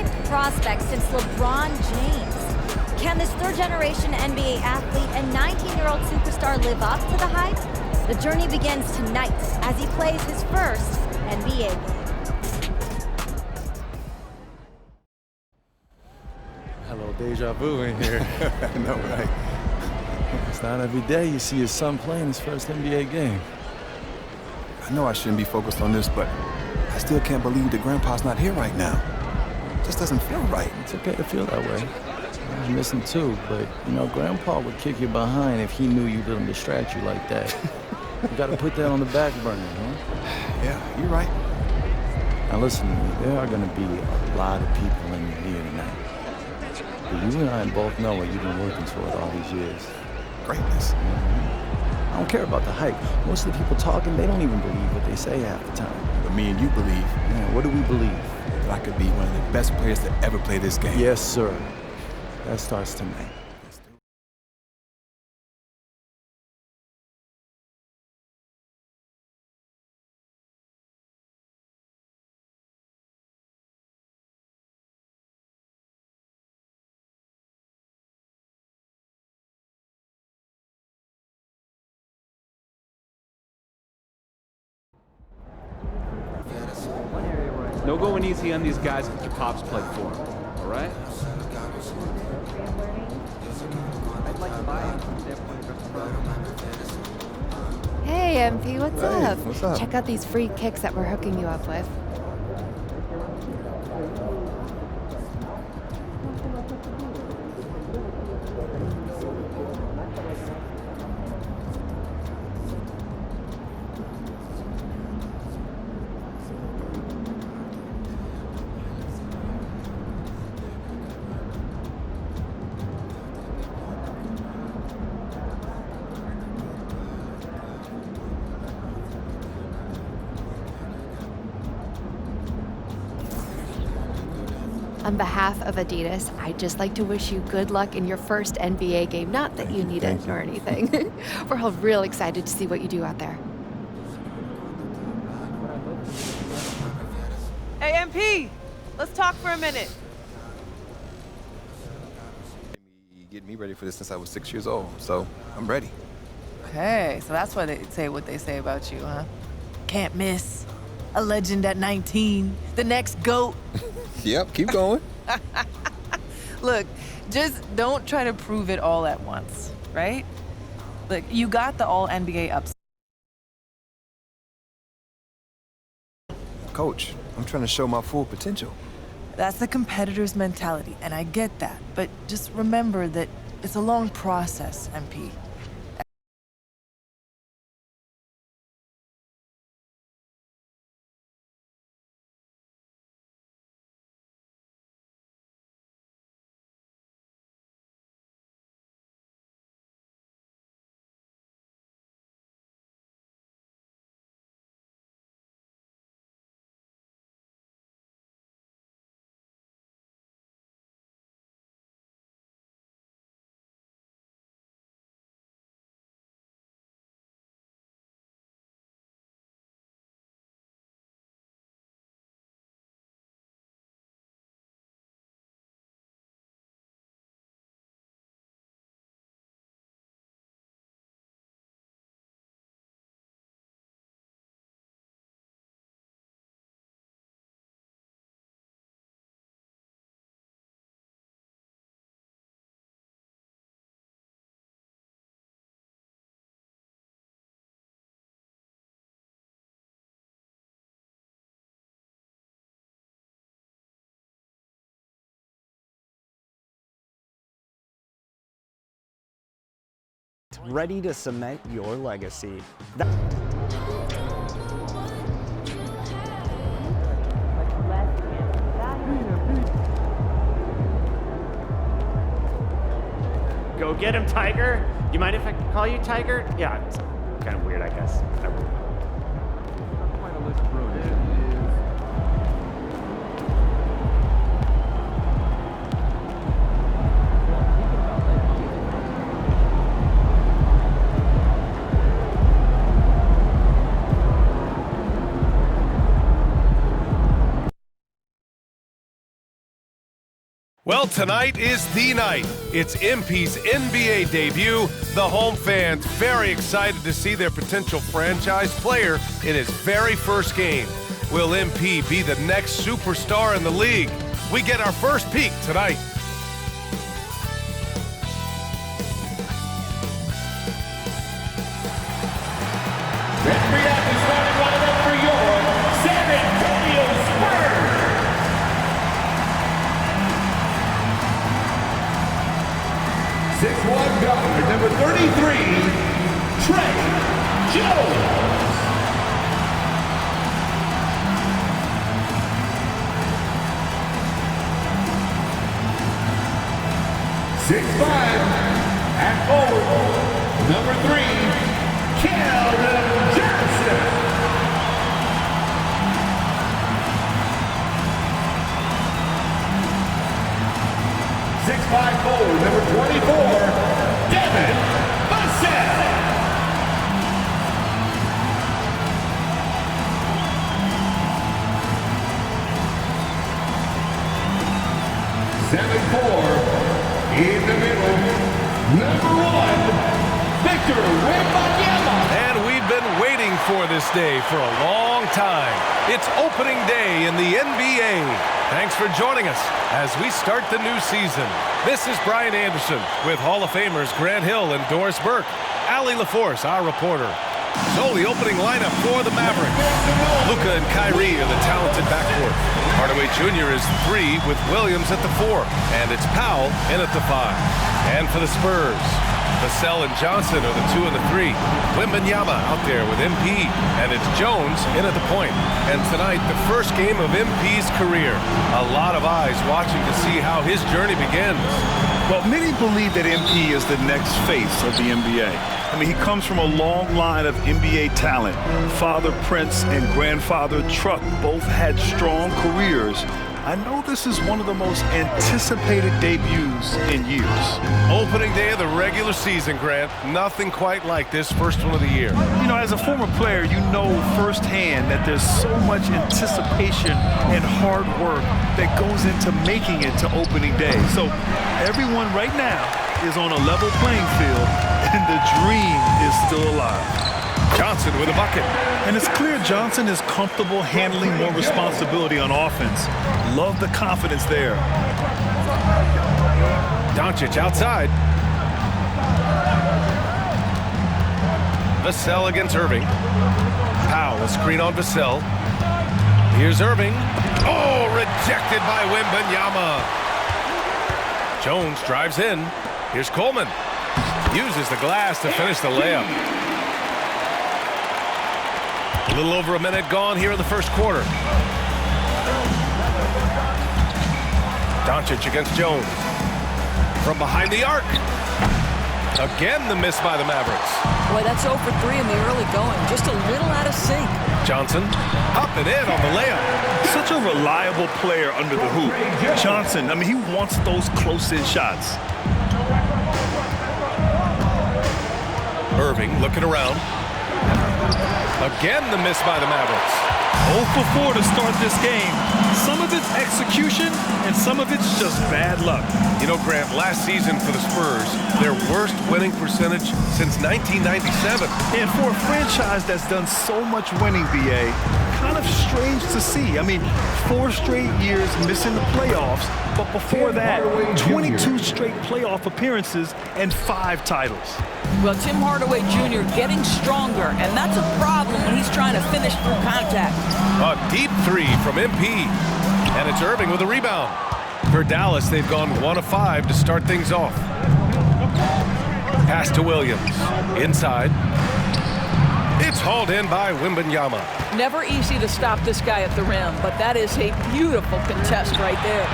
hyped prospect since LeBron James. Can this third-generation NBA athlete and 19-year-old superstar live up to the hype? The journey begins tonight as he plays his first NBA game. Hello, deja vu in here. I know, right? It's not every day you see your son playing his first NBA game. I know I shouldn't be focused on this, but I still can't believe that Grandpa's not here right now. Just doesn't feel right. It's okay to feel that way. I miss him too, but you know, Grandpa would kick you behind if he knew you let him distract you like that. You gotta put that on the back burner, huh? Yeah, you're right. Now listen to me, there are gonna be a lot of people in here tonight. But you and I both know what you've been working toward all these years. Greatness. I don't care about the hype. Most of the people talking, they don't even believe what they say half the time. But me and you believe. Man, what do we believe? That I could be one of the best players to ever play this game. Yes, sir. That starts tonight. No going easy on these guys if your pops played for them, all right? Hey, MP, what's Hey, up? what's up? Check out these free kicks that we're hooking you up with. On behalf of Adidas, I'd just like to wish you good luck in your first NBA game. Not that you need it or anything. We're all real excited to see what you do out there. Hey, MP, let's talk for a minute. Getting me ready for this since I was 6 years old, so I'm ready. Okay, so that's why they say what they say about you, huh? Can't miss. A legend at 19. The next GOAT. Yep, keep going. Look, just don't try to prove it all at once, right? Look, you got the all-NBA ups. Coach, I'm trying to show my full potential. That's the competitor's mentality, and I get that. But just remember that it's a long process, MP. Ready to cement your legacy. Go get him, Tiger. You mind if I call you Tiger? Yeah, it's kind of weird, I guess. Quite a list of ruins. Well, tonight is the night. It's MP's NBA debut. The home fans very excited to see their potential franchise player in his very first game. Will MP be the next superstar in the league? We get our first peek tonight. Referee is starting right up for your San Antonio Spurs. #1 guard, number 33, Trey Jones. #6'5", at forward, number 3, Keldon Johnson. #6'5" forward, number 24, Devin Vassell. #7'4", in the middle, number 1, Victor Wembanyama. And we've been waiting for this day for a long time. It's opening day in the NBA. Thanks for joining us as we start the new season. This is Brian Anderson with Hall of Famers Grant Hill and Doris Burke. Allie LaForce, our reporter. So the opening lineup for the Mavericks. Luka and Kyrie are the talented backcourt. Hardaway Jr. is 3 with Williams at the 4. And it's Powell in at the 5. And for the Spurs, Vassell and Johnson are the 2 and the 3. Wembanyama out there with MP. And it's Jones in at the point. And tonight, the first game of MP's career. A lot of eyes watching to see how his journey begins. Well, many believe that MP is the next face of the NBA. I mean, he comes from a long line of NBA talent. Father Prince and grandfather Truck both had strong careers. I know this is one of the most anticipated debuts in years. Opening day of the regular season, Grant. Nothing quite like this first one of the year. You know, as a former player, you know firsthand that there's so much anticipation and hard work that goes into making it to opening day. So everyone right now is on a level playing field, and the dream is still alive. Johnson with a bucket. And it's clear Johnson is comfortable handling more responsibility on offense. Love the confidence there. Doncic outside. Vassell against Irving. Powell, a screen on Vassell. Here's Irving. Oh, rejected by Wembanyama. Jones drives in. Here's Coleman. Uses the glass to finish the layup. A little over a minute gone here in the first quarter. Doncic against Jones. From behind the arc. Again, the miss by the Mavericks. Boy, that's 0 for 3 in the early going. Just a little out of sync. Johnson up and in on the layup. Such a reliable player under the hoop. Johnson, I mean, he wants those close-in shots. Irving looking around. Again, the miss by the Mavericks. 0 for 4 to start this game. Some of it's execution, and some of it's just bad luck. You know, Grant, last season for the Spurs, their worst winning percentage since 1997. And for a franchise that's done so much winning, BA, kind of strange to see. I mean, 4 straight years missing the playoffs, but before that, 22 straight playoff appearances and 5 titles. Well, Tim Hardaway Jr. getting stronger, and that's a problem when he's trying to finish through contact. A deep 3 from MP. And it's Irving with a rebound. For Dallas, they've gone 1 of 5 to start things off. Pass to Williams. Inside. It's hauled in by Wembanyama. Never easy to stop this guy at the rim, but that is a beautiful contest right there.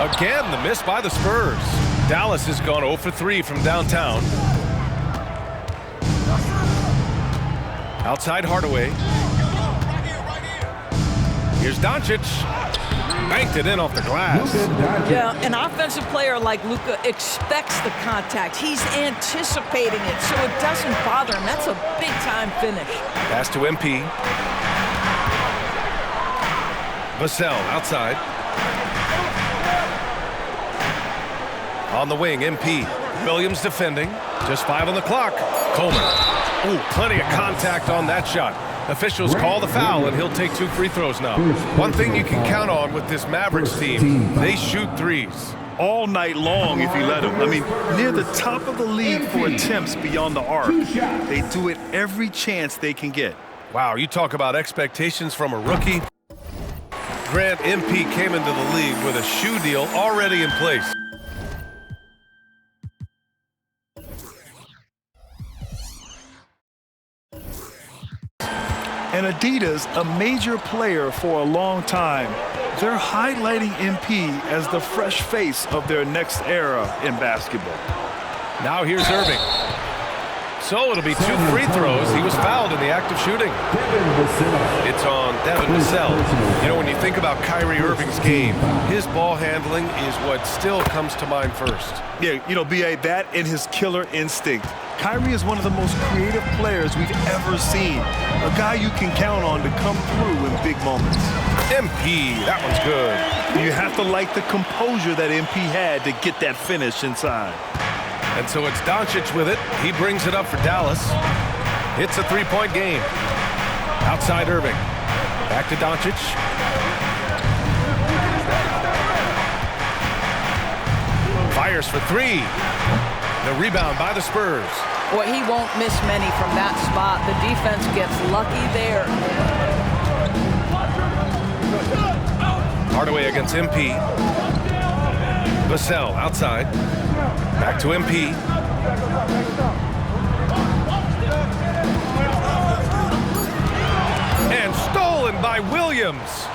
Again, the miss by the Spurs. Dallas has gone 0 for 3 from downtown. Outside Hardaway. Here's Doncic. Banked it in off the glass. Yeah, an offensive player like Luka expects the contact. He's anticipating it, so it doesn't bother him. That's a big-time finish. Pass to MP. Vassell outside. On the wing, MP. Williams defending. Just 5 on the clock. Coleman. Ooh, plenty of contact on that shot. Officials call the foul, and he'll take 2 free throws now. One thing you can count on with this Mavericks team, they shoot threes. All night long if you let them. I mean, near the top of the league for attempts beyond the arc. They do it every chance they can get. Wow, you talk about expectations from a rookie. Grant, MP came into the league with a shoe deal already in place. And Adidas, a major player for a long time, they're highlighting MP as the fresh face of their next era in basketball. Now here's Irving. So it'll be 2 free throws. He was fouled in the act of shooting. It's on Devin Vassell. You know, when you think about Kyrie Irving's game, his ball handling is what still comes to mind first. Yeah, you know, B.A., that and his killer instinct. Kyrie is one of the most creative players we've ever seen. A guy you can count on to come through in big moments. MP, that one's good. You have to like the composure that MP had to get that finish inside. And so it's Doncic with it. He brings it up for Dallas. It's a 3-point game. Outside Irving. Back to Doncic. Fires for 3. The rebound by the Spurs. Boy, he won't miss many from that spot. The defense gets lucky there. Hardaway against MP. Vassell outside. Back to MP. And stolen by Williams.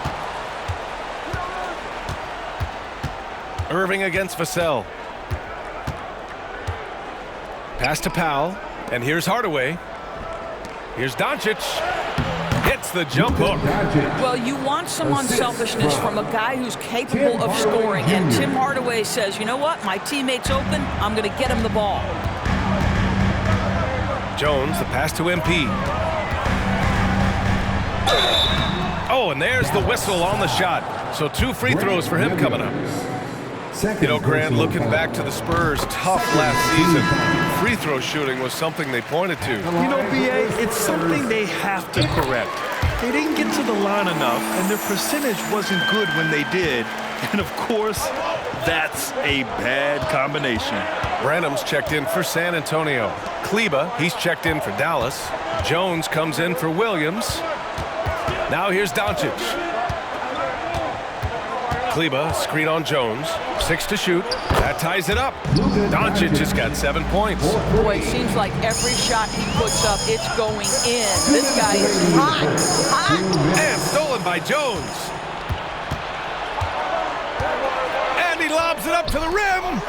Irving against Vassell. Pass to Powell, and here's Hardaway. Here's Doncic. Hits the jump hook. Well, you want some unselfishness from a guy who's capable of scoring, and Tim Hardaway says, you know what, my teammate's open, I'm going to get him the ball. Jones, the pass to MP. Oh, and there's the whistle on the shot. So 2 free throws for him coming up. You know, Grant, looking back to the Spurs' tough last season, free throw shooting was something they pointed to. You know, B.A., it's something they have to correct. They didn't get to the line enough, and their percentage wasn't good when they did. And, of course, that's a bad combination. Branham's checked in for San Antonio. Kleba, he's checked in for Dallas. Jones comes in for Williams. Now here's Doncic. Kleba, screen on Jones. 6 to shoot. That ties it up. Doncic has got 7 points. Boy, it seems like every shot he puts up, it's going in. This guy is hot, hot. And stolen by Jones. And he lobs it up to the rim.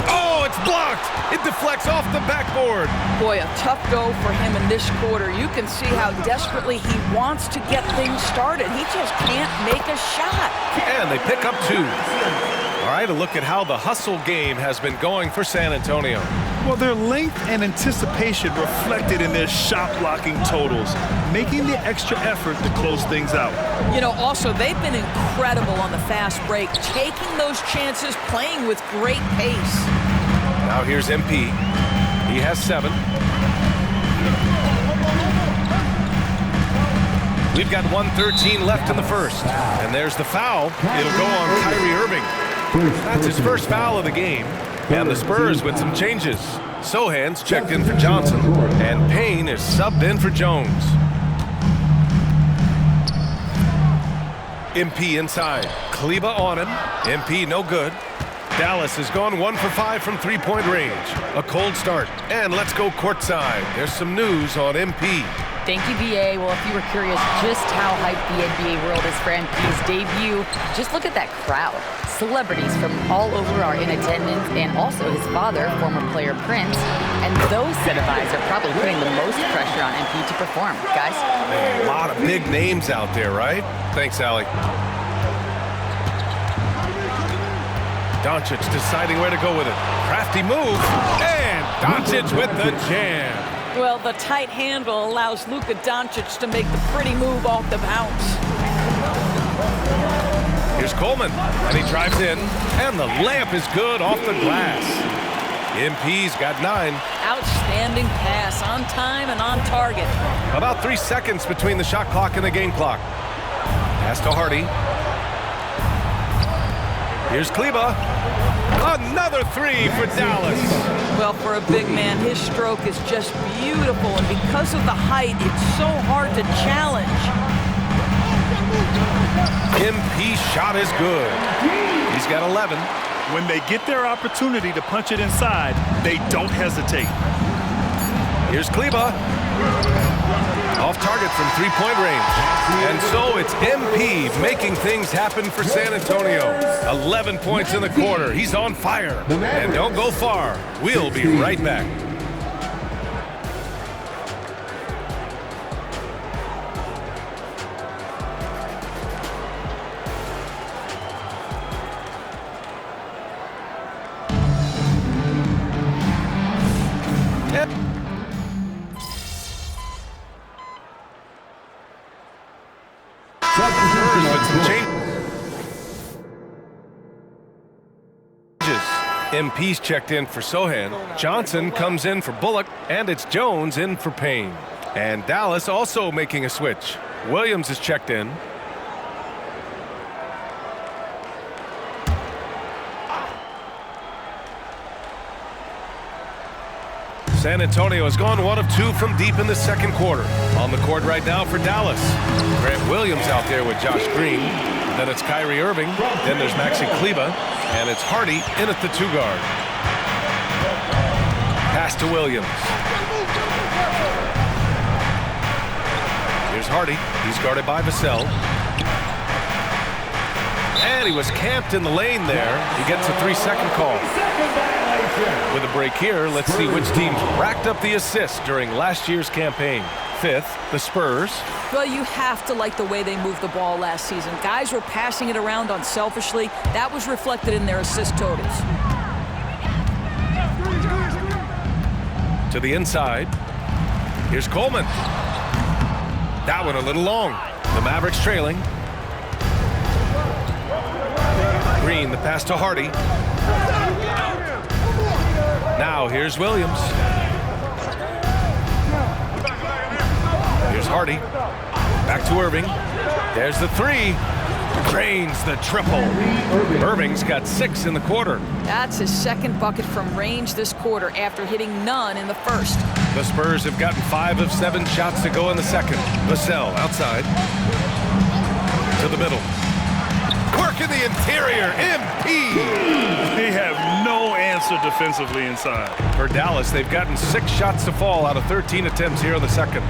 Oh, it's blocked. It deflects off the backboard. Boy, a tough go for him in this quarter. You can see how desperately he wants to get things started. He just can't make a shot. And they pick up 2. All right, a look at how the hustle game has been going for San Antonio. Well, their length and anticipation reflected in their shot blocking totals, making the extra effort to close things out. You know, also, they've been incredible on the fast break, taking those chances, playing with great pace. Now here's MP. He has 7. We've got 1:13 left in the first. And there's the foul. It'll go on Kyrie Irving. That's his first foul of the game. And the Spurs with some changes. Sohan's checked in for Johnson. And Payne is subbed in for Jones. MP inside. Kleba on him. MP no good. Dallas has gone 1 for 5 from 3-point range. A cold start. And let's go courtside. There's some news on MP. Thank you, BA. Well, if you were curious just how hyped the NBA world is for MP's debut, just look at that crowd. Celebrities from all over are in attendance, and also his father, former player Prince. And those set of eyes are probably putting the most pressure on MP to perform. Guys? A lot of big names out there, right? Thanks, Allie. Doncic deciding where to go with it. Crafty move, and Doncic with the jam. Well, the tight handle allows Luka Doncic to make the pretty move off the bounce. Here's Coleman, and he drives in, and the layup is good off the glass. MP's got 9. Outstanding pass, on time and on target. About 3 seconds between the shot clock and the game clock. Pass to Hardy. Here's Kleba. Another 3 for Dallas. Well, for a big man, his stroke is just beautiful, and because of the height, it's so hard to challenge. MP's shot is good. He's got 11. When they get their opportunity to punch it inside, they don't hesitate. Here's Kleba. Off target from 3-point range. And so it's MP making things happen for San Antonio. 11 points in the quarter. He's on fire. And don't go far. We'll be right back. MP's checked in for Sohan. Johnson comes in for Bullock, and it's Jones in for Payne. And Dallas also making a switch. Williams is checked in. San Antonio has gone 1 of 2 from deep in the second quarter. On the court right now for Dallas. Grant Williams out there with Josh Green. Then it's Kyrie Irving. Then there's Maxi Kleba. And it's Hardy in at the 2-guard. Pass to Williams. Here's Hardy. He's guarded by Vassell. And he was camped in the lane there. He gets a 3-second call. With a break here, let's see which teams racked up the assists during last year's campaign. 5th, the Spurs. Well, you have to like the way they moved the ball last season. Guys were passing it around unselfishly. That was reflected in their assist totals. To the inside. Here's Coleman. That one a little long. The Mavericks trailing. Green, the pass to Hardy. Now here's Williams. Here's Hardy. Back to Irving. There's the 3. Drains the triple. Irving's got 6 in the quarter. That's his second bucket from range this quarter after hitting none in the first. The Spurs have gotten 5 of 7 shots to go in the second. Vassell outside. To the middle. Work in the interior. MP. They have no answer defensively inside. For Dallas, they've gotten 6 shots to fall out of 13 attempts here in the second.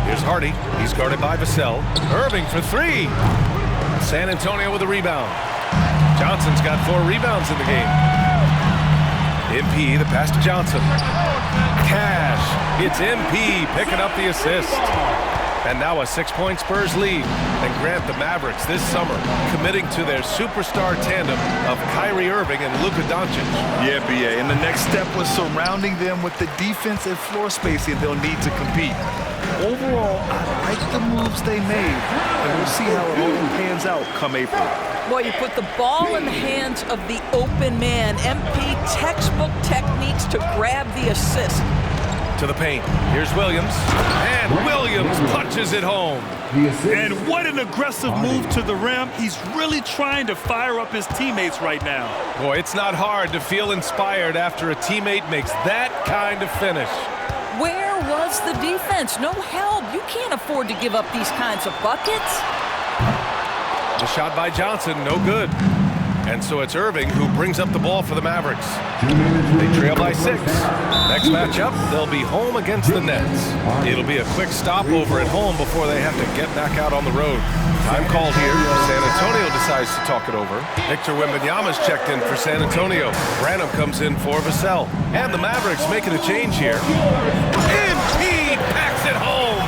Here's Hardy. He's guarded by Vassell. Irving for 3. San Antonio with a rebound. Johnson's got 4 rebounds in the game. MP, the pass to Johnson. Cash. It's MP picking up the assist. And now a 6-point Spurs lead. And Grant, the Mavericks this summer committing to their superstar tandem of Kyrie Irving and Luka Doncic. Yeah, BA. And the next step was surrounding them with the defense and floor spacing they'll need to compete. Overall, I like the moves they made. And we'll see how it all pans out come April. Well, you put the ball in the hands of the open man. MP textbook techniques to grab the assist. To the paint. Here's Williams. And Williams punches it home. And what an aggressive move to the rim. He's really trying to fire up his teammates right now. Boy, it's not hard to feel inspired after a teammate makes that kind of finish. Where was the defense? No help. You can't afford to give up these kinds of buckets. The shot by Johnson, no good. And so it's Irving who brings up the ball for the Mavericks. They trail by 6. Next matchup, they'll be home against the Nets. It'll be a quick stopover at home before they have to get back out on the road. Time called here. San Antonio decides to talk it over. Victor Wembanyama's checked in for San Antonio. Branham comes in for Vassell. And the Mavericks making a change here. MP packs it home.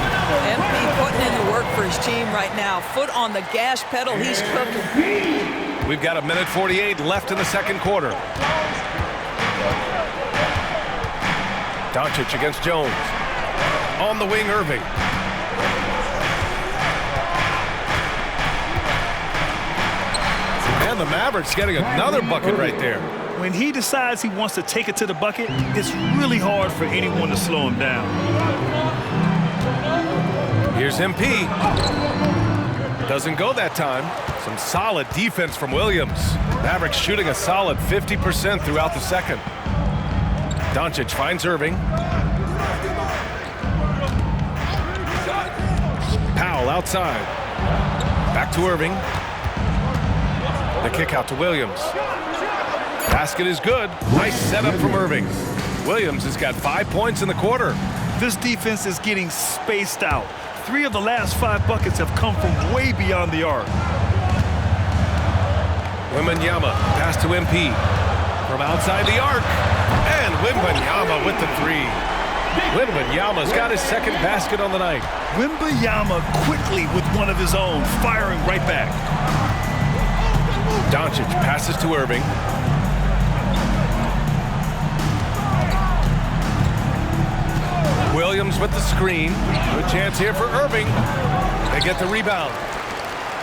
MP putting in the work for his team right now. Foot on the gas pedal. He's cooking. We've got 1:48 left in the second quarter. Doncic against Jones. On the wing, Irving. And the Mavericks getting another bucket right there. When he decides he wants to take it to the bucket, it's really hard for anyone to slow him down. Here's MP. Doesn't go that time. Some solid defense from Williams. Mavericks shooting a solid 50% throughout the second. Doncic finds Irving. Powell outside. Back to Irving. The kick out to Williams. Basket is good. Nice setup from Irving. Williams has got 5 points in the quarter. This defense is getting spaced out. 3 of the last 5 buckets have come from way beyond the arc. Wembanyama pass to MP. From outside the arc. And Wembanyama with the 3. Wembanyama's got his second basket on the night. Wembanyama quickly with one of his own, firing right back. Doncic passes to Irving. Williams with the screen. Good chance here for Irving. They get the rebound.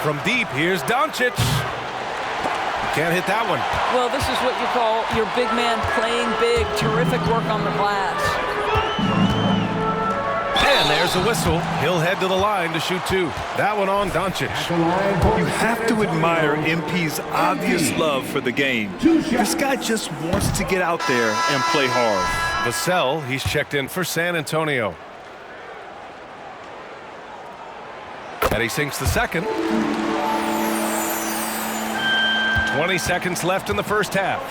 From deep, here's Doncic. Can't hit that one. Well, this is what you call your big man playing big. Terrific work on the glass. And there's a whistle. He'll head to the line to shoot 2. That one on Doncic. You have to admire MP's obvious love for the game. This guy just wants to get out there and play hard. Vassell, he's checked in for San Antonio. And he sinks the second. 20 seconds left in the first half.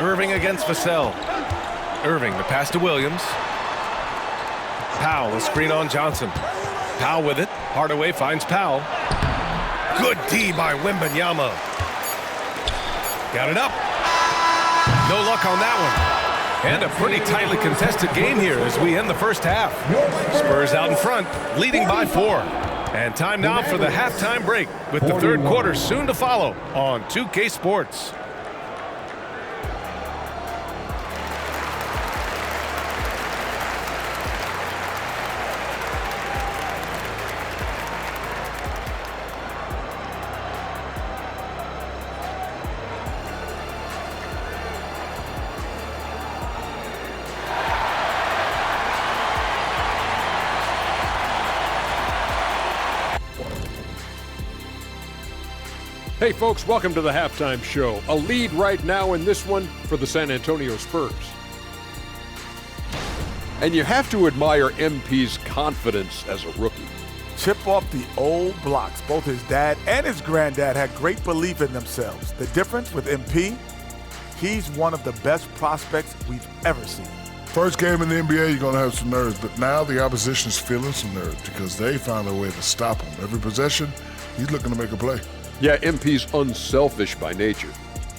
Irving against Vassell. Irving, the pass to Williams. Powell, a screen on Johnson. Powell with it. Hardaway finds Powell. Good D by Wembanyama. Got it up. No luck on that one. And a pretty tightly contested game here as we end the first half. Spurs out in front, leading by 4. And time now for the halftime break with the third quarter soon to follow on 2K Sports. Hey folks, welcome to the halftime show. A lead right now in this one for the San Antonio Spurs. And you have to admire MP's confidence as a rookie. Chip off the old blocks. Both his dad and his granddad had great belief in themselves. The difference with MP, he's one of the best prospects we've ever seen. First game in the NBA, you're going to have some nerves, but now the opposition's feeling some nerves because they found a way to stop him. Every possession, he's looking to make a play. Yeah, MP's unselfish by nature,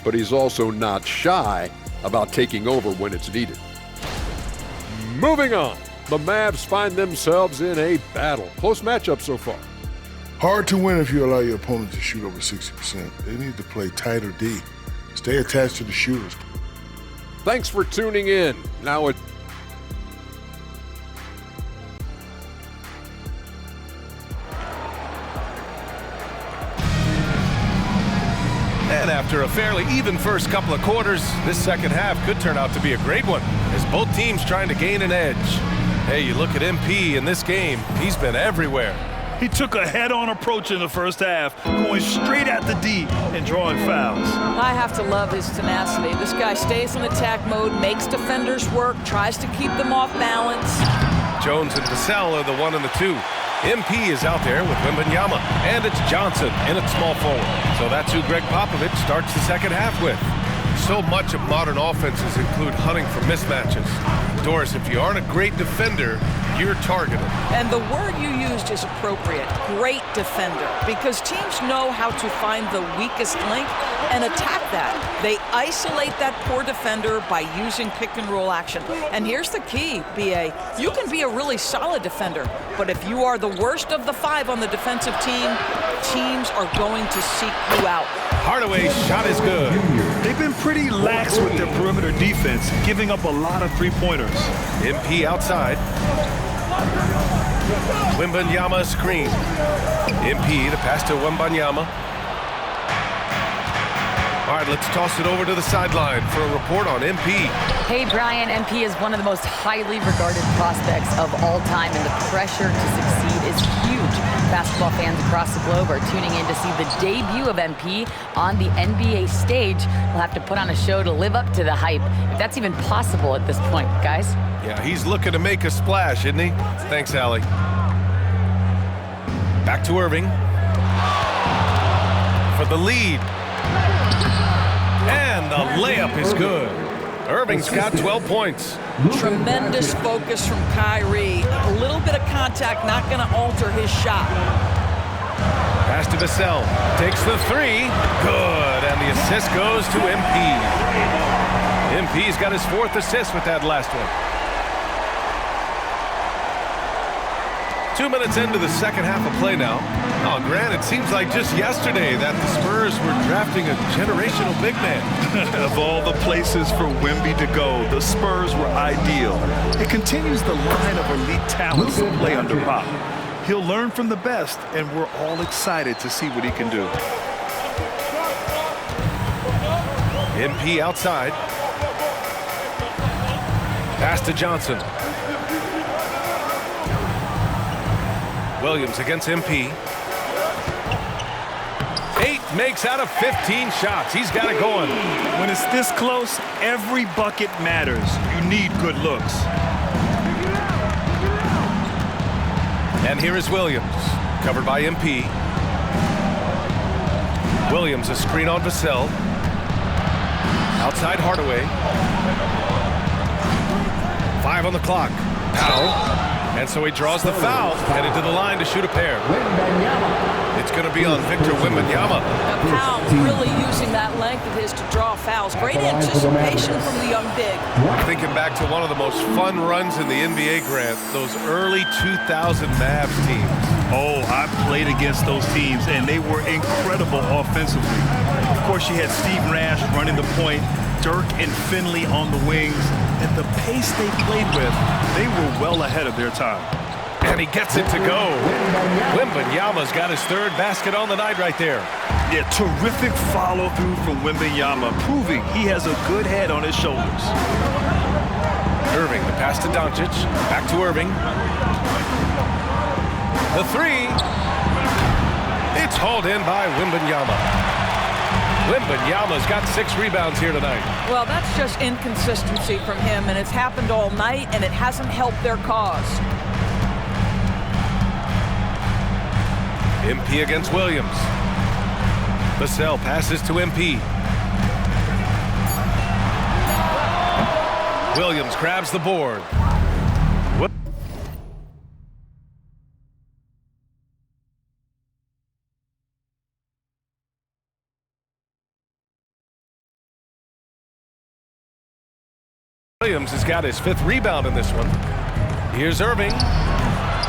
but he's also not shy about taking over when it's needed. Moving on, the Mavs find themselves in a battle. Close matchup so far. Hard to win if you allow your opponent to shoot over 60%. They need to play tighter D. Stay attached to the shooters. Thanks for tuning in. Now it's And after a fairly even first couple of quarters, this second half could turn out to be a great one as both teams trying to gain an edge. Hey, you look at MP in this game, he's been everywhere. He took a head-on approach in the first half, going straight at the D and drawing fouls. I have to love his tenacity. This guy stays in attack mode, makes defenders work, tries to keep them off balance. Jones and Vassell are the 1 and the 2. MP is out there with Wembanyama, and it's Johnson in at small forward. So that's who Greg Popovich starts the second half with. So much of modern offenses include hunting for mismatches. Doris, if you aren't a great defender, you're targeted. And the word you used is appropriate, great defender, because teams know how to find the weakest link and attack that. They isolate that poor defender by using pick and roll action. And here's the key, BA. You can be a really solid defender, but if you are the worst of the 5 on the defensive team, teams are going to seek you out. Hardaway's shot is good. They've been pretty lax with their perimeter defense, giving up a lot of three-pointers. MP outside. Wembanyama screen. MP to pass to Wembanyama. All right, let's toss it over to the sideline for a report on MP. Hey, Brian, MP is one of the most highly regarded prospects of all time, and the pressure to succeed is huge. Basketball fans across the globe are tuning in to see the debut of MP on the NBA stage. We'll have to put on a show to live up to the hype, if that's even possible at this point, guys. Yeah, he's looking to make a splash, isn't he? Thanks, Allie. Back to Irving. For the lead. And the layup is good. Irving's got 12 points. Tremendous focus from Kyrie. A little bit of contact, not going to alter his shot. Pass to Vassell. Takes the three. Good. And the assist goes to MP. MP's got his 4th assist with that last one. 2 minutes into the second half of play now. Oh, Grant, it seems like just yesterday that the Spurs were drafting a generational big man. Of all the places for Wemby to go, the Spurs were ideal. It continues the line of elite talents that play under Pop. He'll learn from the best, and we're all excited to see what he can do. MP outside. Pass to Johnson. Williams against MP. 8 makes out of 15 shots. He's got it going. When it's this close, every bucket matters. You need good looks. And here is Williams, covered by MP. Williams, a screen on Vassell. Outside Hardaway. 5 on the clock. Powell. And so he draws the foul, headed to the line to shoot a pair. It's going to be on Victor Wembanyama. Powell really using that length of his to draw fouls. Great anticipation from the young big. Thinking back to one of the most fun runs in the NBA, Grant, those early 2000 Mavs teams. Oh, I played against those teams, and they were incredible offensively. Of course, you had Steve Nash running the point, Dirk and Finley on the wings. At the pace they played with, they were well ahead of their time. And he gets it to go. Wembanyama's got his 3rd basket on the night right there. Yeah, terrific follow-through from Wembanyama, proving he has a good head on his shoulders. Irving, the pass to Doncic. Back to Irving. The 3. It's hauled in by Wembanyama. Wembanyama's got 6 rebounds here tonight. Well, that's just inconsistency from him, and it's happened all night, and it hasn't helped their cause. MP against Williams. Vassell passes to MP. Williams grabs the board. Williams has got his 5th rebound in this one. Here's Irving.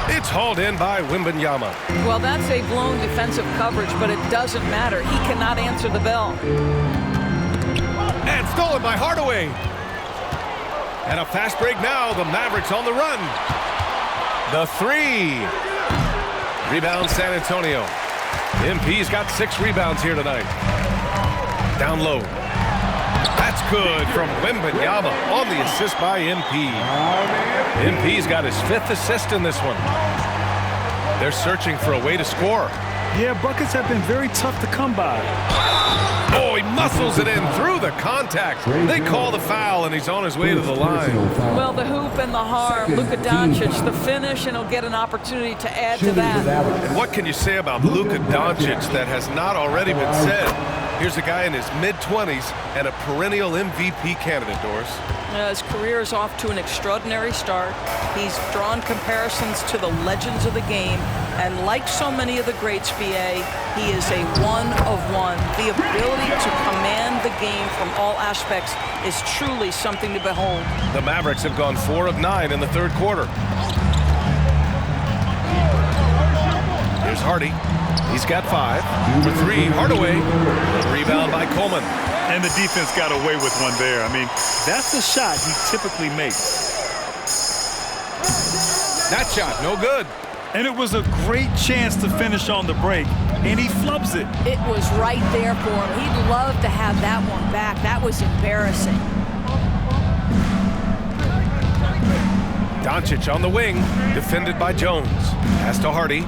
It's hauled in by Wembanyama. Well, that's a blown defensive coverage, but it doesn't matter. He cannot answer the bell. And stolen by Hardaway. And a fast break now. The Mavericks on the run. The 3. Rebound San Antonio. MP's got 6 rebounds here tonight. Down low. That's good from Wembanyama on the assist by MP. MP's got his 5th assist in this one. They're searching for a way to score. Yeah, buckets have been very tough to come by. Oh, he muscles it in through the contact. They call the foul, and he's on his way to the line. Well, the hoop and the harm. Luka Doncic, the finish, and he'll get an opportunity to add to that. And what can you say about Luka Doncic that has not already been said? Here's a guy in his mid-20s and a perennial MVP candidate, Doris. His career is off to an extraordinary start. He's drawn comparisons to the legends of the game, and like so many of the greats, BA, he is a one-of-one. The ability to command the game from all aspects is truly something to behold. The Mavericks have gone 4 of 9 in the 3rd quarter. Here's Hardy. He's got 5. For 3, Hardaway. Rebound by Coleman. And the defense got away with one there. I mean, that's the shot he typically makes. That shot, no good. And it was a great chance to finish on the break, and he flubs it. It was right there for him. He'd love to have that one back. That was embarrassing. Doncic on the wing, defended by Jones. Pass to Hardy,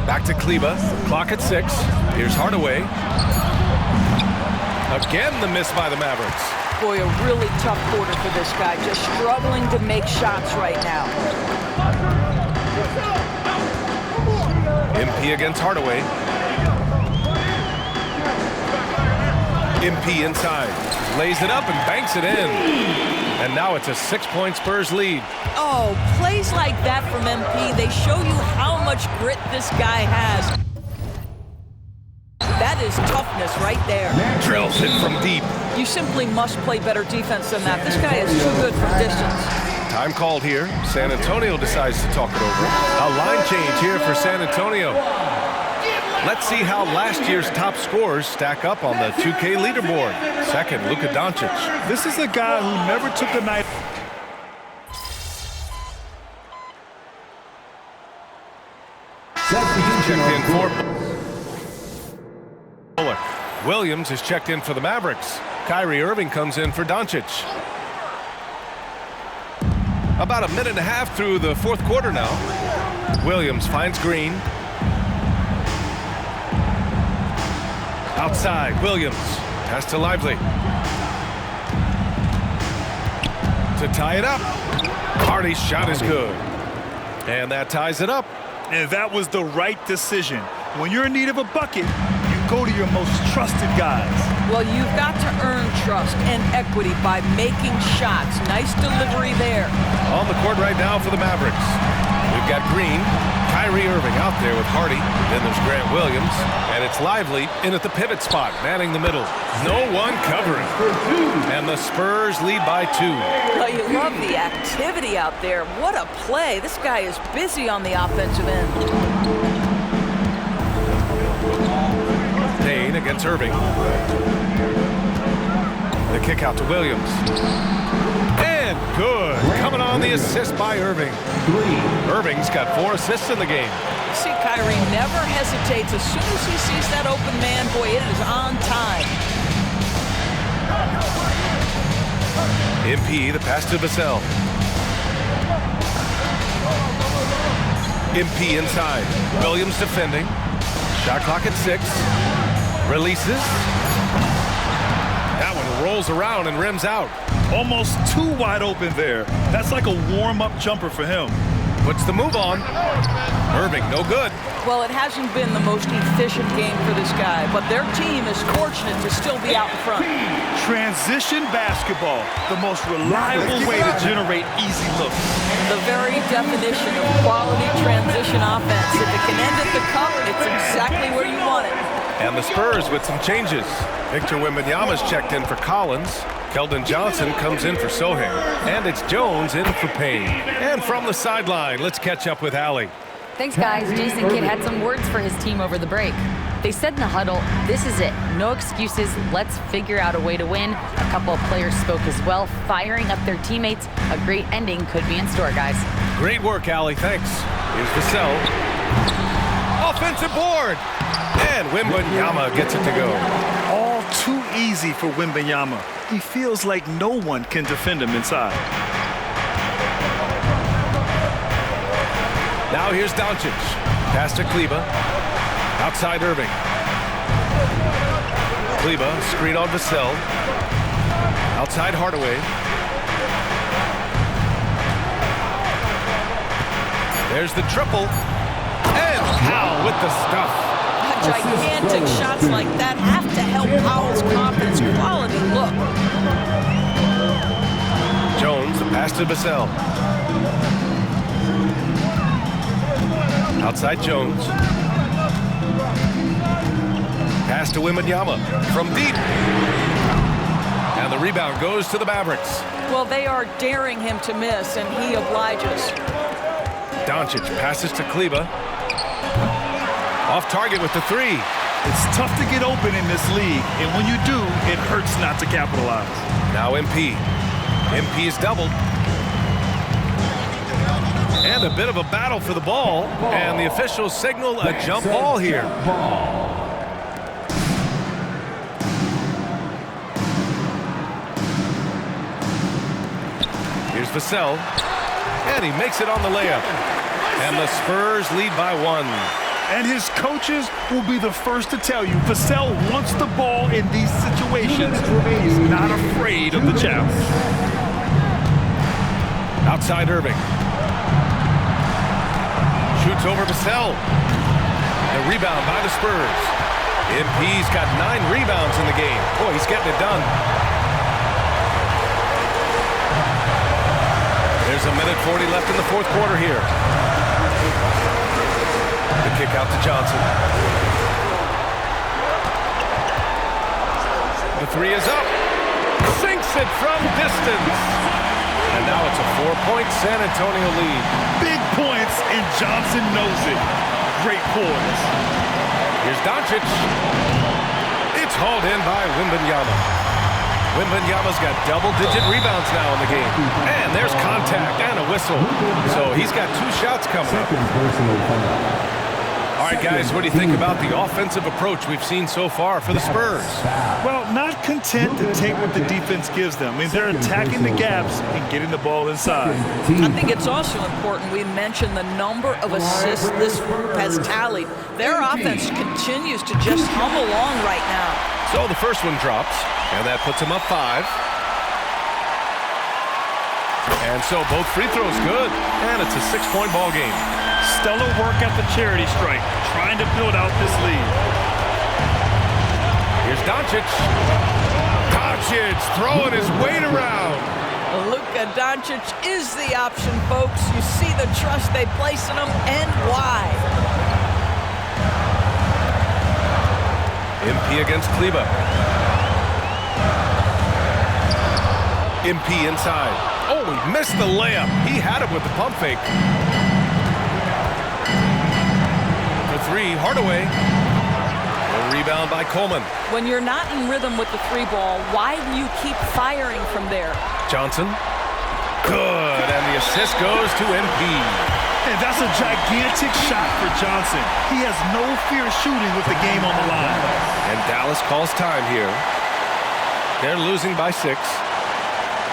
back to Kleba, clock at 6. Here's Hardaway. Again, the miss by the Mavericks. Boy, a really tough quarter for this guy. Just struggling to make shots right now. MP against Hardaway. MP inside, lays it up and banks it in. And now it's a 6-point Spurs lead. Oh, plays like that from MP, they show you how much grit this guy has. That is toughness right there. Drills it from deep. You simply must play better defense than that. This guy is too good from distance. Time called here. San Antonio decides to talk it over. A line change here for San Antonio. Let's see how last year's top scorers stack up on the 2K leaderboard. Second, Luka Doncic. This is a guy who never took a night. Checked in for Bullock. Williams is checked in for the Mavericks. Kyrie Irving comes in for Doncic. About a minute and a half through the fourth quarter now. Williams finds Green. Outside, Williams. Pass to Lively. To tie it up. Hardy's shot is good. And that ties it up. And that was the right decision. When you're in need of a bucket, you go to your most trusted guys. Well, you've got to earn trust and equity by making shots. Nice delivery there. On the court right now for the Mavericks. We've got Green, Kyrie Irving out there with Hardy. Then there's Grant Williams. And it's Lively in at the pivot spot, manning the middle. No one covering. And the Spurs lead by 2. Well, you love the activity out there. What a play. This guy is busy on the offensive end. Dane against Irving. The kick out to Williams. And good. Coming on the assist by Irving. Irving's got 4 assists in the game. See, Kyrie never hesitates. As soon as he sees that open man, boy, it is on time. MP, the pass to Vassell. MP inside. Williams defending. Shot clock at 6. Releases. That one rolls around and rims out. Almost too wide open there. That's like a warm-up jumper for him. Puts the move on. Irving, no good. Well, it hasn't been the most efficient game for this guy, but their team is fortunate to still be out in front. Transition basketball, the most reliable way to generate easy looks. The very definition of quality transition offense. If it can end at the cup, it's exactly where you want it. And the Spurs with some changes. Victor Wembanyama's checked in for Collins. Keldon Johnson comes in for Sohan. And it's Jones in for Payne. And from the sideline, let's catch up with Allie. Thanks, guys. Jason Kidd had some words for his team over the break. They said in the huddle, this is it. No excuses. Let's figure out a way to win. A couple of players spoke as well, firing up their teammates. A great ending could be in store, guys. Great work, Allie. Thanks. Here's Vassell. Offensive board. And Wembanyama gets it to go. All too easy for Wembanyama. He feels like no one can defend him inside. Now here's Doncic. Pass to Kleba. Outside Irving. Kleba, screen on Vassell. Outside Hardaway. There's the triple. And Powell with the stuff. Gigantic shots like that have to help Powell's confidence. Quality look. Jones, the pass to Vassell. Outside Jones. Pass to Wembanyama from deep. And the rebound goes to the Mavericks. Well, they are daring him to miss, and he obliges. Doncic passes to Kleba. Off target with the 3. It's tough to get open in this league, and when you do, it hurts not to capitalize. Now MP. MP is doubled. And And a bit of a battle for the ball. And the officials signal a jump ball here. Here's Vassell. And he makes it on the layup. And the Spurs lead by 1. And his coaches will be the first to tell you, Vassell wants the ball in these situations. He's not afraid of the challenge. Outside Irving. Shoots over Vassell. The rebound by the Spurs. MP's got 9 rebounds in the game. Boy, he's getting it done. There's a minute 40 left in the fourth quarter here. The kick out to Johnson. The 3 is up. Sinks it from distance. And now it's a 4-point San Antonio lead. Big points, and Johnson knows it. Great poise. Here's Doncic. It's hauled in by Wembanyama. Wembanyama's got double-digit rebounds now in the game. And there's contact and a whistle. So he's got 2 shots coming up. All right, guys, what do you think about the offensive approach we've seen so far for the Spurs? Well, not content to take what the defense gives them. I mean, they're attacking the gaps and getting the ball inside. I think it's also important we mention the number of assists this group has tallied. Their offense continues to just hum along right now. So the first one drops, and that puts them up 5. And so both free throws good, and it's a 6-point ball game. Stellar work at the charity stripe, trying to build out this lead. Here's Doncic. Doncic throwing his weight around. Luka Doncic is the option, folks. You see the trust they place in him and why. MP against Kleba. MP inside. Oh, he missed the layup. He had it with the pump fake. For 3, Hardaway. A rebound by Coleman. When you're not in rhythm with the 3-ball, why do you keep firing from there? Johnson. Good, and the assist goes to MP. And that's a gigantic shot for Johnson. He has no fear shooting with the game on the line. And Dallas calls time here. They're losing by 6.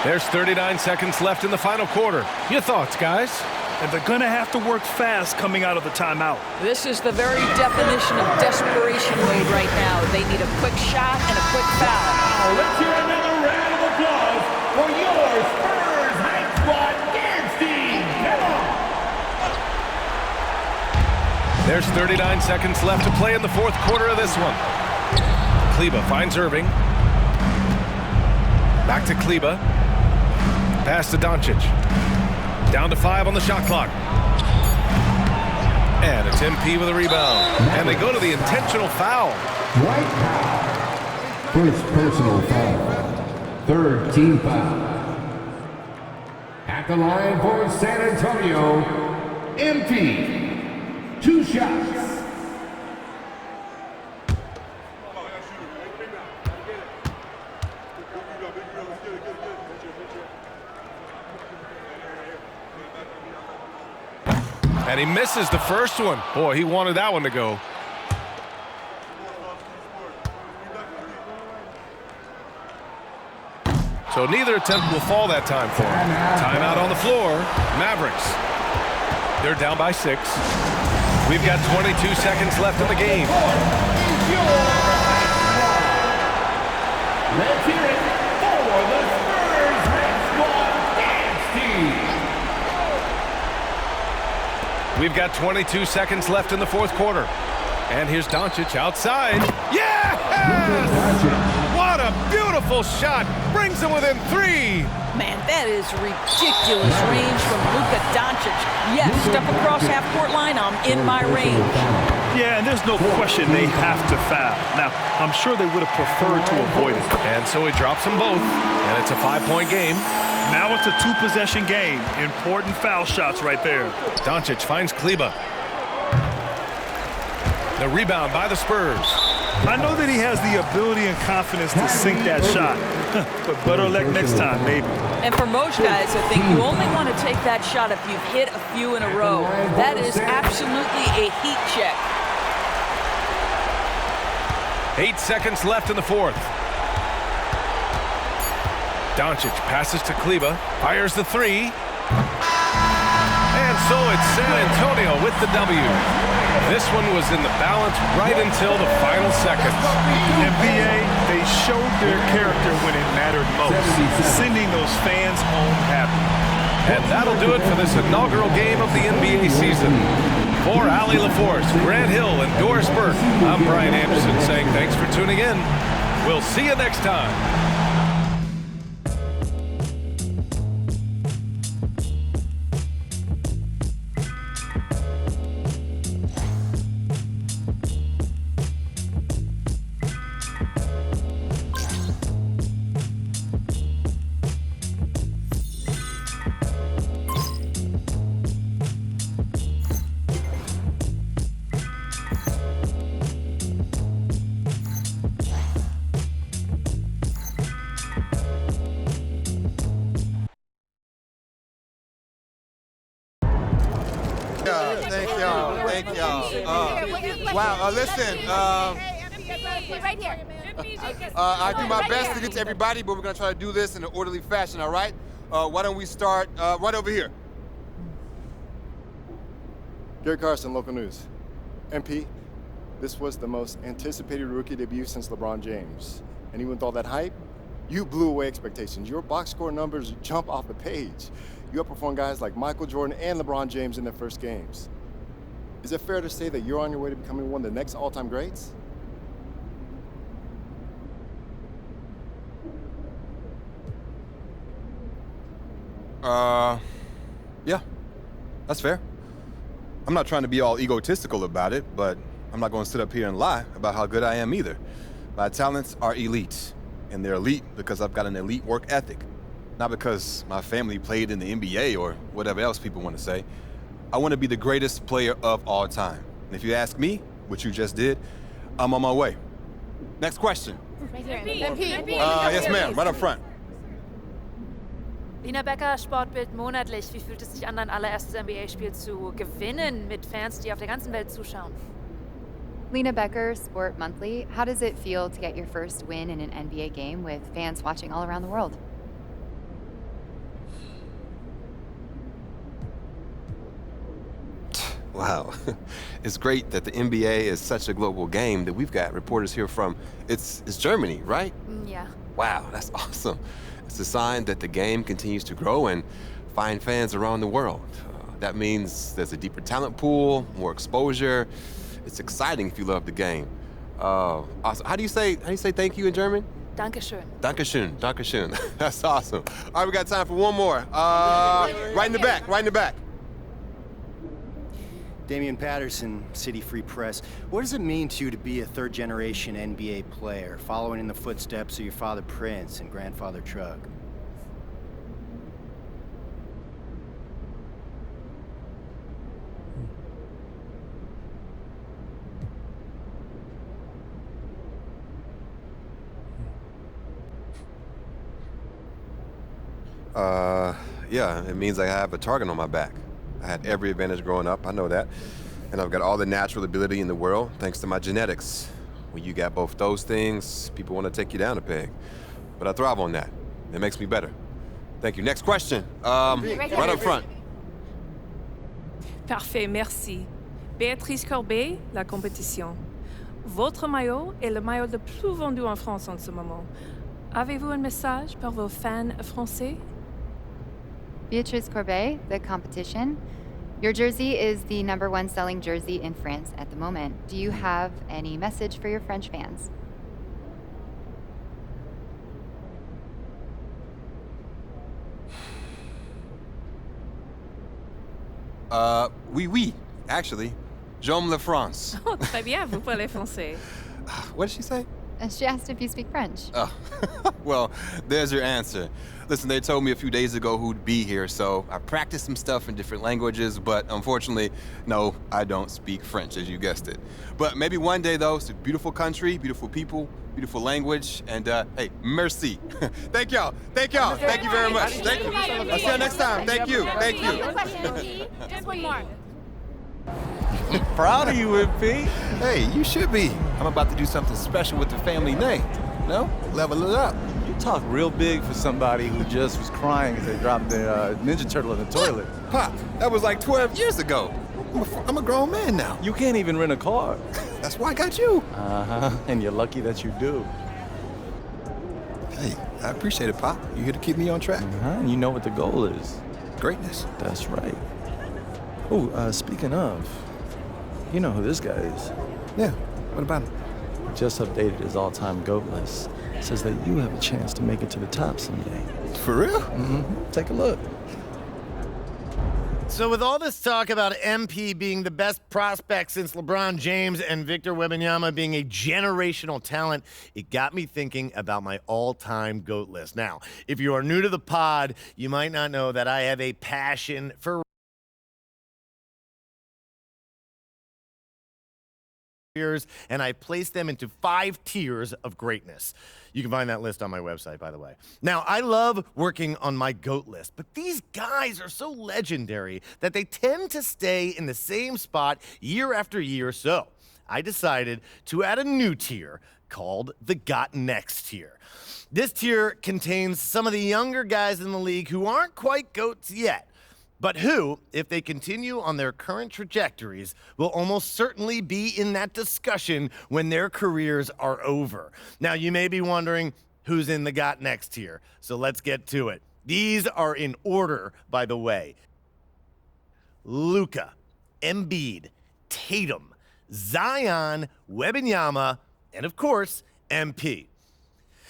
There's 39 seconds left in the final quarter. Your thoughts, guys? And they're going to have to work fast coming out of the timeout. This is the very definition of desperation mode right now. They need a quick shot and a quick foul. Now let's hear another round of applause for your Spurs Hype Squad dance team. Come on. There's 39 seconds left to play in the fourth quarter of this one. Kleba finds Irving. Back to Kleba. Pass to Doncic. Down to 5 on the shot clock. And it's MP with a rebound. And they go to the intentional foul. White foul. First personal foul. Third team foul. At the line for San Antonio, MP. 2 shots. And he misses the first one. Boy, he wanted that one to go. So neither attempt will fall that time for him. Timeout on the floor. Mavericks. They're down by 6. We've got 22 seconds left in the game. Let's hear it for the Spurs Hype Squad dance team. We've got 22 seconds left in the fourth quarter. And here's Doncic outside. Yes! What a beautiful shot. Brings him within 3. Man, that is ridiculous range from Luka Doncic. Yes, step across half-court line, I'm in my range. Yeah, and there's no question they have to foul. Now, I'm sure they would have preferred to avoid it. And so he drops them both. And it's a 5-point game. Now it's a 2-possession game. Important foul shots right there. Doncic finds Kleba. The rebound by the Spurs. I know that he has the ability and confidence to sink that shot, but better luck next time, maybe. And for most guys, I think you only want to take that shot if you've hit a few in a row. That is absolutely a heat check. 8 seconds left in the fourth. Doncic passes to Kleba, fires the three. And so it's San Antonio with the W. This one was in the balance right until the final seconds. NBA, they showed their character when it mattered most, sending those fans home happy. And that'll do it for this inaugural game of the NBA season. For Allie LaForce, Grant Hill, and Doris Burke, I'm Brian Anderson saying thanks for tuning in. We'll see you next time. Thank y'all. Wow, listen. Right here. I do my best to get to everybody, but we're gonna try to do this in an orderly fashion, all right? Why don't we start right over here? Gary Carson, local news. MP, this was the most anticipated rookie debut since LeBron James. And even with all that hype, you blew away expectations. Your box score numbers jump off the page. You outperformed guys like Michael Jordan and LeBron James in their first games. Is it fair to say that you're on your way to becoming one of the next all-time greats? Yeah, that's fair. I'm not trying to be all egotistical about it, but I'm not going to sit up here and lie about how good I am either. My talents are elite, and they're elite because I've got an elite work ethic. Not because my family played in the NBA or whatever else people want to say. I want to be the greatest player of all time. And if you ask me, which you just did, I'm on my way. Next question. Right here. MP. Yes, ma'am, right up front. Lina Becker, Sportbild monatlich. Wie fühlt es sich an, dein allererstes NBA-Spiel zu gewinnen mit Fans, die auf der ganzen Welt zuschauen? Lena Becker, Sport Monthly. How does it feel to get your first win in an NBA game with fans watching all around the world? Wow. It's great that the NBA is such a global game that we've got reporters here from, it's Germany, right? Yeah. Wow, that's awesome. It's a sign that the game continues to grow and find fans around the world. That means there's a deeper talent pool, more exposure. It's exciting if you love the game. Awesome. How do you say thank you in German? Dankeschön. Dankeschön, Dankeschön. That's awesome. All right, we got time for one more. Right in the back. Damian Patterson, City Free Press. What does it mean to you to be a third-generation NBA player, following in the footsteps of your father Prince and grandfather Truck? Yeah, it means I have a target on my back. I had every advantage growing up, I know that. And I've got all the natural ability in the world thanks to my genetics. When you got both those things, people want to take you down a peg. But I thrive on that. It makes me better. Thank you. Next question. Right up front. Parfait, merci. Béatrice Corbet, La Compétition. Votre maillot est le maillot le plus vendu en France en ce moment. Avez-vous un message pour vos fans français? Beatrice Corbet, The Competition. Your jersey is the #1 selling jersey in France at the moment. Do you have any message for your French fans? Oui, actually. J'aime la France. Oh, très bien, vous parlez français. What did she say? She asked if you speak French. Oh, well, there's your answer. Listen, they told me a few days ago who'd be here, so I practiced some stuff in different languages, but unfortunately, no, I don't speak French, as you guessed it. But maybe one day, though. It's a beautiful country, beautiful people, beautiful language, and hey, merci. Thank y'all. Thank y'all. Thank you very much. Thank you. I'll see you next time. Thank you. Thank you. Just one more. Proud of you, MP. Hey, you should be. I'm about to do something special with the family name. No? Level it up. You talk real big for somebody who just was crying as they dropped their Ninja Turtle in the toilet. Pop, that was like 12 years ago. I'm a grown man now. You can't even rent a car. That's why I got you. Uh-huh, and you're lucky that you do. Hey, I appreciate it, Pop. You here to keep me on track. And you know what the goal is. Greatness. That's right. Oh, speaking of, you know who this guy is. Yeah, what about him? Just updated his all-time GOAT list. Says that you have a chance to make it to the top someday. For real? Mm-hmm. Take a look. So with all this talk about MP being the best prospect since LeBron James and Victor Wembanyama being a generational talent, it got me thinking about my all-time GOAT list. Now, if you are new to the pod, you might not know that I have a passion for and I placed them into 5 tiers of greatness. You can find that list on my website, by the way. Now, I love working on my GOAT list, but these guys are so legendary that they tend to stay in the same spot year after year, so I decided to add a new tier called the Got Next tier. This tier contains some of the younger guys in the league who aren't quite GOATs yet, but who, if they continue on their current trajectories, will almost certainly be in that discussion when their careers are over. Now, you may be wondering who's in the Got Next tier, so let's get to it. These are in order, by the way. Luka, Embiid, Tatum, Zion, Wembanyama, and of course, MP.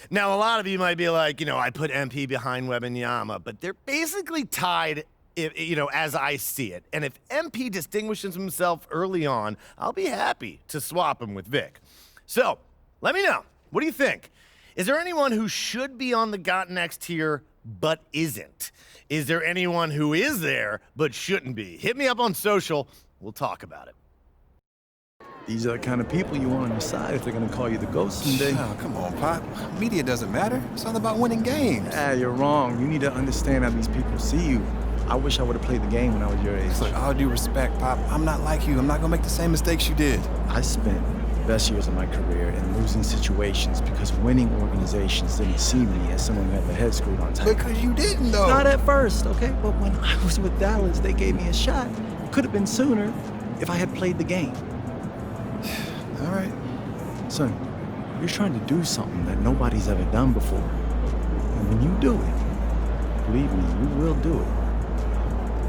Now, a lot of you might be like, I put MP behind Wembanyama, but they're basically tied, as I see it. And if MP distinguishes himself early on, I'll be happy to swap him with Vic. So, let me know. What do you think? Is there anyone who should be on the Got Next tier but isn't? Is there anyone who is there but shouldn't be? Hit me up on social. We'll talk about it. These are the kind of people you want on your side if they're going to call you the GOAT someday. Oh, come on, Pop. Media doesn't matter. It's all about winning games. You're wrong. You need to understand how these people see you. I wish I would have played the game when I was your age. Look, all due respect, Pop, I'm not like you. I'm not going to make the same mistakes you did. I spent the best years of my career in losing situations because winning organizations didn't see me as someone who had their head screwed on tight. Because you didn't, though. Not at first, okay? But when I was with Dallas, they gave me a shot. It could have been sooner if I had played the game. All right. Son, you're trying to do something that nobody's ever done before. And when you do it, believe me, you will do it.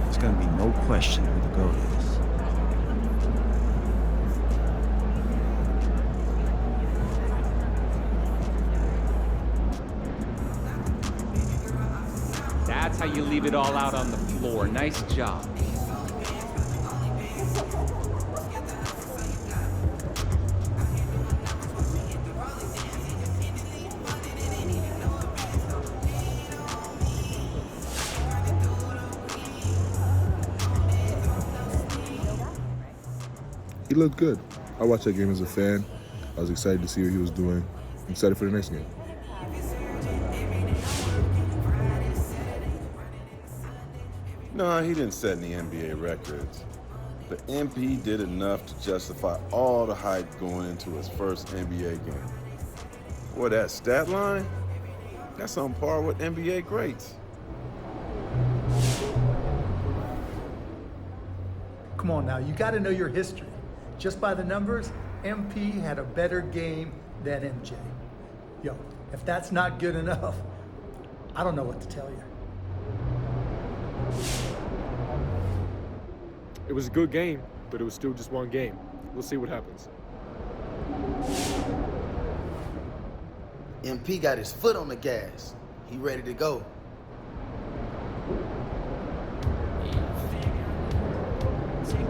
There's gonna be no question who the GOAT is. That's how you leave it all out on the floor. Nice job. He looked good. I watched that game as a fan. I was excited to see what he was doing. I'm excited for the next game. No, he didn't set any NBA records. But MP did enough to justify all the hype going into his first NBA game. Boy, that stat line, that's on par with NBA greats. Come on now, you got to know your history. Just by the numbers, MP had a better game than MJ. Yo, if that's not good enough, I don't know what to tell you. It was a good game, but it was still just one game. We'll see what happens. MP got his foot on the gas. He ready to go. Take